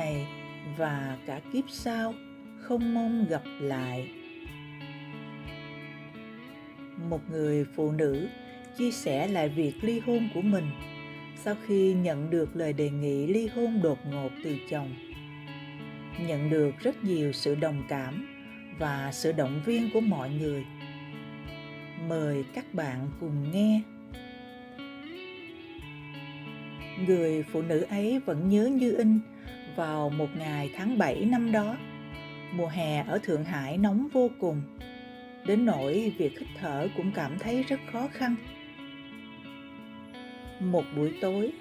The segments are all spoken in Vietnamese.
này và cả kiếp sau không mong gặp lại. Một người phụ nữ chia sẻ lại việc ly hôn của mình sau khi nhận được lời đề nghị ly hôn đột ngột từ chồng. Nhận được rất nhiều sự đồng cảm và sự động viên của mọi người. Mời các bạn cùng nghe. Người phụ nữ ấy vẫn nhớ như in vào một ngày tháng 7 năm đó. Mùa hè ở Thượng Hải nóng vô cùng, đến nỗi việc hít thở cũng cảm thấy rất khó khăn. Một buổi tối,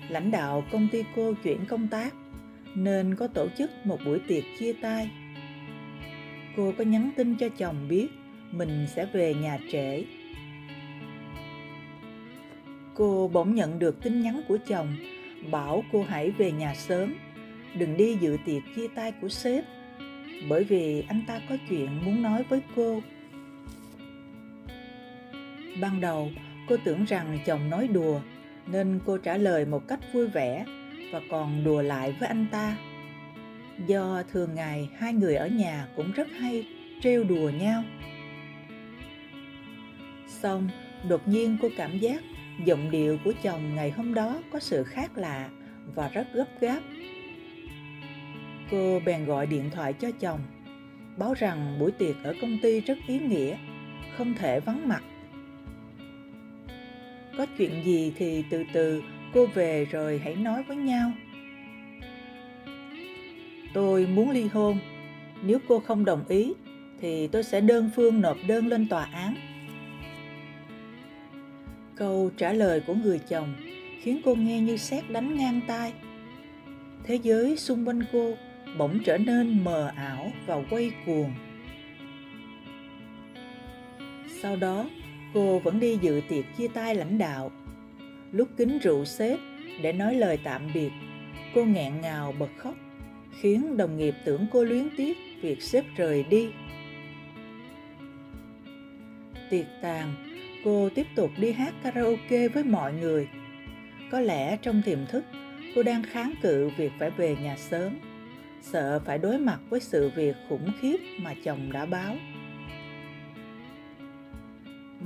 lãnh đạo công ty cô chuyển công tác nên có tổ chức một buổi tiệc chia tay. Cô có nhắn tin cho chồng biết mình sẽ về nhà trễ. Cô bỗng nhận được tin nhắn của chồng bảo cô hãy về nhà sớm, đừng đi dự tiệc chia tay của sếp, bởi vì anh ta có chuyện muốn nói với cô. Ban đầu cô tưởng rằng chồng nói đùa nên cô trả lời một cách vui vẻ và còn đùa lại với anh ta. Do thường ngày hai người ở nhà cũng rất hay trêu đùa nhau. Xong đột nhiên cô cảm giác giọng điệu của chồng ngày hôm đó có sự khác lạ và rất gấp gáp. Cô bèn gọi điện thoại cho chồng, báo rằng buổi tiệc ở công ty rất ý nghĩa, không thể vắng mặt. Có chuyện gì thì từ từ cô về rồi hãy nói với nhau. Tôi muốn ly hôn, nếu cô không đồng ý thì tôi sẽ đơn phương nộp đơn lên tòa án. Câu trả lời của người chồng khiến cô nghe như sét đánh ngang tai. Thế giới xung quanh cô bỗng trở nên mờ ảo và quay cuồng. Sau đó, cô vẫn đi dự tiệc chia tay lãnh đạo. Lúc kính rượu sếp để nói lời tạm biệt, cô nghẹn ngào bật khóc, khiến đồng nghiệp tưởng cô luyến tiếc việc sếp rời đi. Tiệc tàn, cô tiếp tục đi hát karaoke với mọi người. Có lẽ trong tiềm thức, cô đang kháng cự việc phải về nhà sớm, sợ phải đối mặt với sự việc khủng khiếp mà chồng đã báo.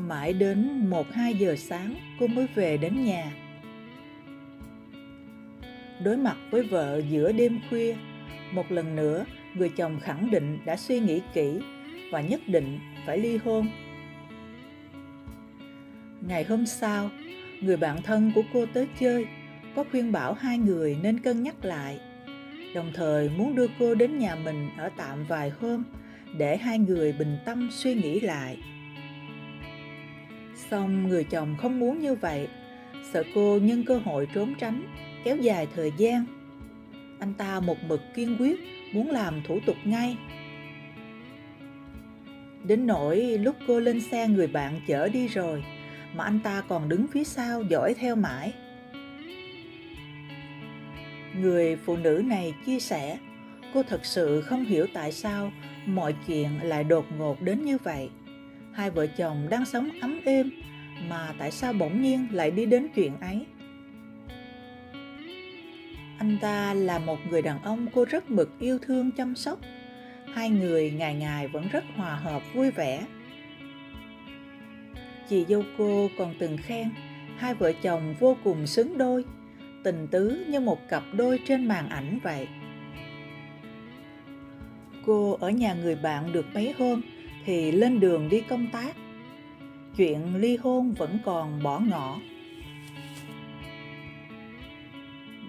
Mãi đến 1-2 giờ sáng cô mới về đến nhà. Đối mặt với vợ giữa đêm khuya, một lần nữa người chồng khẳng định đã suy nghĩ kỹ và nhất định phải ly hôn. Ngày hôm sau, người bạn thân của cô tới chơi, có khuyên bảo hai người nên cân nhắc lại, đồng thời muốn đưa cô đến nhà mình ở tạm vài hôm để hai người bình tâm suy nghĩ lại. Song người chồng không muốn như vậy, sợ cô nhân cơ hội trốn tránh, kéo dài thời gian. Anh ta một mực kiên quyết muốn làm thủ tục ngay. Đến nỗi lúc cô lên xe người bạn chở đi rồi, mà anh ta còn đứng phía sau dõi theo mãi. Người phụ nữ này chia sẻ, cô thật sự không hiểu tại sao mọi chuyện lại đột ngột đến như vậy. Hai vợ chồng đang sống ấm êm, mà tại sao bỗng nhiên lại đi đến chuyện ấy? Anh ta là một người đàn ông cô rất mực yêu thương chăm sóc. Hai người ngày ngày vẫn rất hòa hợp vui vẻ. Chị dâu cô còn từng khen hai vợ chồng vô cùng xứng đôi, tình tứ như một cặp đôi trên màn ảnh vậy. Cô ở nhà người bạn được mấy hôm thì lên đường đi công tác. Chuyện ly hôn vẫn còn bỏ ngỏ.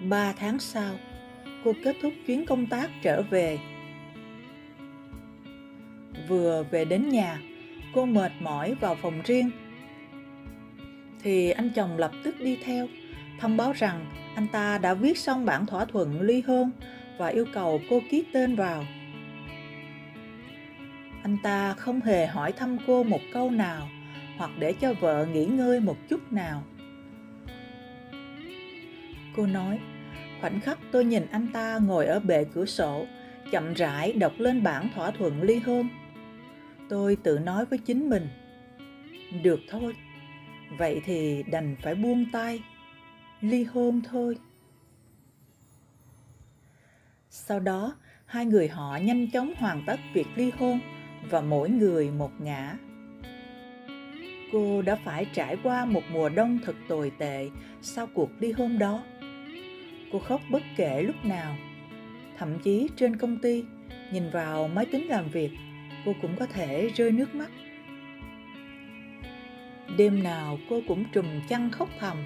3 tháng sau, cô kết thúc chuyến công tác trở về. Vừa về đến nhà, cô mệt mỏi vào phòng riêng thì anh chồng lập tức đi theo, thông báo rằng anh ta đã viết xong bản thỏa thuận ly hôn và yêu cầu cô ký tên vào. Anh ta không hề hỏi thăm cô một câu nào hoặc để cho vợ nghỉ ngơi một chút nào. Cô nói, khoảnh khắc tôi nhìn anh ta ngồi ở bệ cửa sổ, chậm rãi đọc lên bản thỏa thuận ly hôn. Tôi tự nói với chính mình, được thôi, vậy thì đành phải buông tay, ly hôn thôi. Sau đó, hai người họ nhanh chóng hoàn tất việc ly hôn và mỗi người một ngả. Cô đã phải trải qua một mùa đông thật tồi tệ sau cuộc ly hôn đó. Cô khóc bất kể lúc nào. Thậm chí trên công ty, nhìn vào máy tính làm việc, cô cũng có thể rơi nước mắt. Đêm nào cô cũng trùm chăn khóc thầm.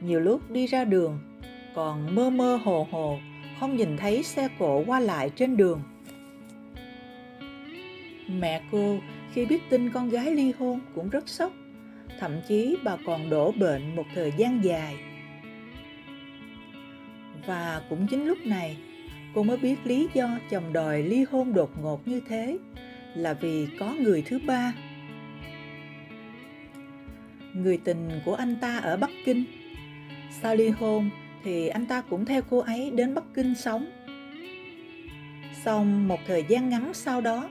Nhiều lúc đi ra đường, còn mơ mơ hồ hồ, không nhìn thấy xe cộ qua lại trên đường. Mẹ cô khi biết tin con gái ly hôn cũng rất sốc. Thậm chí bà còn đổ bệnh một thời gian dài. Và cũng chính lúc này, cô mới biết lý do chồng đòi ly hôn đột ngột như thế là vì có người thứ ba. Người tình của anh ta ở Bắc Kinh. Sau ly hôn thì anh ta cũng theo cô ấy đến Bắc Kinh sống. Xong một thời gian ngắn sau đó,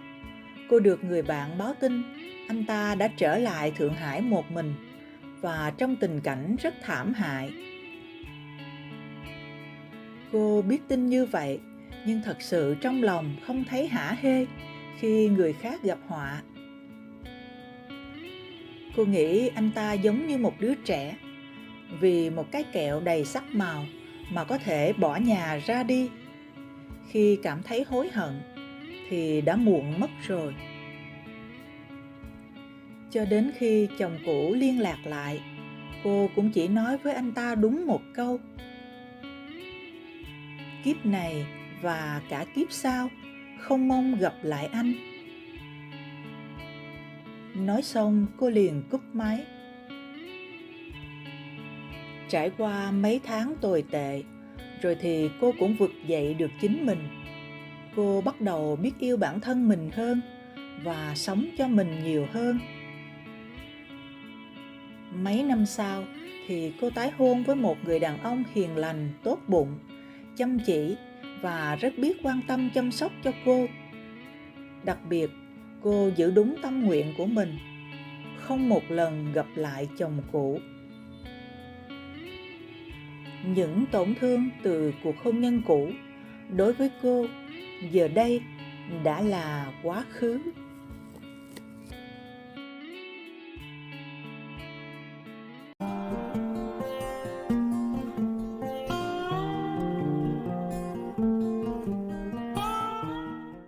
cô được người bạn báo tin anh ta đã trở lại Thượng Hải một mình và trong tình cảnh rất thảm hại. Cô biết tin như vậy, nhưng thật sự trong lòng không thấy hả hê khi người khác gặp họa. Cô nghĩ anh ta giống như một đứa trẻ, vì một cái kẹo đầy sắc màu mà có thể bỏ nhà ra đi. Khi cảm thấy hối hận thì đã muộn mất rồi. Cho đến khi chồng cũ liên lạc lại, cô cũng chỉ nói với anh ta đúng một câu: kiếp này và cả kiếp sau không mong gặp lại anh. Nói xong cô liền cúp máy. Trải qua mấy tháng tồi tệ, rồi thì cô cũng vực dậy được chính mình. Cô bắt đầu biết yêu bản thân mình hơn và sống cho mình nhiều hơn. Mấy năm sau thì cô tái hôn với một người đàn ông hiền lành, tốt bụng, chăm chỉ và rất biết quan tâm chăm sóc cho cô. Đặc biệt, cô giữ đúng tâm nguyện của mình, không một lần gặp lại chồng cũ. Những tổn thương từ cuộc hôn nhân cũ đối với cô giờ đây đã là quá khứ.